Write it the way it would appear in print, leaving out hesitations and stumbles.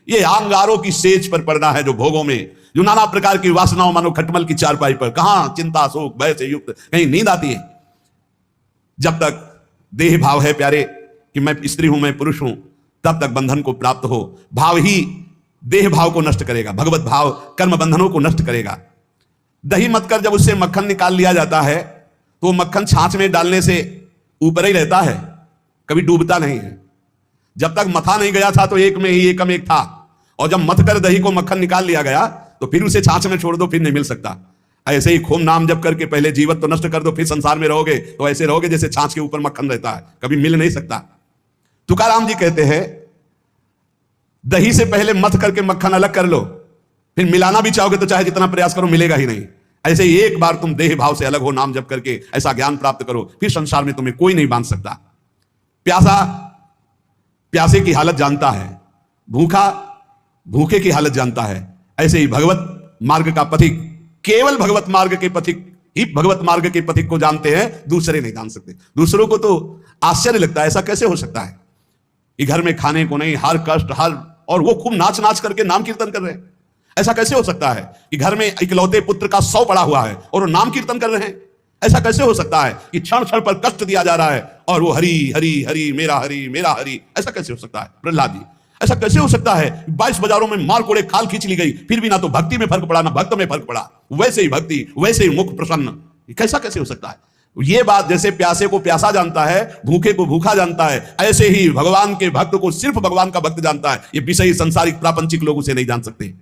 ये अंगारों की सेज पर पड़ना है, जो भोगों में, जो नाना प्रकार की वासनाओं मानो खटमल की चारपाई पर। कहां चिंता शोक भय से युक्त कहीं नींद आती है? जब तक देह भाव है प्यारे कि मैं स्त्री हूं मैं पुरुष हूं, तब तक बंधन को प्राप्त हो। भाव ही देह भाव को नष्ट करेगा, भगवत भाव कर्म बंधनों को नष्ट करेगा। दही मत कर जब उससे मक्खन निकाल लिया जाता है तो मक्खन छाछ में डालने से ऊपर ही रहता है, कभी डूबता नहीं है। जब तक मथा नहीं गया था तो एक में ही एकम एक था, और जब मथ कर दही को मक्खन निकाल लिया गया तो फिर उसे छाछ में छोड़ दो, फिर नहीं मिल सकता। ऐसे ही खूब नाम जप करके पहले जीवत तो नष्ट कर दो, फिर संसार में रहोगे तो ऐसे रहोगे जैसे छाछ के ऊपर मक्खन रहता है, कभी मिल नहीं सकता। तुकाराम जी कहते हैं दही से पहले मथ करके मक्खन अलग कर लो, फिर मिलाना भी चाहोगे तो चाहे जितना प्रयास करो मिलेगा ही नहीं। ऐसे ही एक बार तुम देह भाव से अलग हो, नाम जप करके ऐसा ज्ञान प्राप्त करो, फिर संसार में तुम्हें कोई नहीं बांध सकता। प्यासा प्यासे की हालत जानता है, भूखा भूखे की हालत जानता है। ऐसे ही भगवत मार्ग का पथिक केवल भगवत मार्ग के पथिक ही भगवत मार्ग के पथिक को जानते हैं, दूसरे नहीं जान सकते। दूसरों को तो आश्चर्य लगता है, ऐसा कैसे हो सकता है कि घर में खाने को नहीं, हर कष्ट हर, और वो खूब नाच नाच करके नाम कीर्तन कर रहे हैं। ऐसा कैसे हो सकता है कि घर में इकलौते पुत्र का 100 पड़ा हुआ है और वो नाम कीर्तन कर रहे हैं? ऐसा कैसे हो सकता है कि क्षण क्षण पर कष्ट दिया जा रहा है और वो हरि हरि हरि मेरा हरि? ऐसा कैसे हो सकता है प्रहलाद जी? ऐसा कैसे हो सकता है 22 बाजारों में मार कोड़े खाल खींच ली गई, फिर भी ना तो भक्ति में फर्क पड़ा ना भक्त में फर्क पड़ा, वैसे ही भक्ति वैसे ही मुख प्रसन्न। कैसा कैसे हो सकता है? ये बात जैसे प्यासे को प्यासा जानता है, भूखे को भूखा जानता है, ऐसे ही भगवान के भक्त को सिर्फ भगवान का भक्त जानता है। ये विषयी संसारिक प्रापंचिक लोग उसे नहीं जान सकते।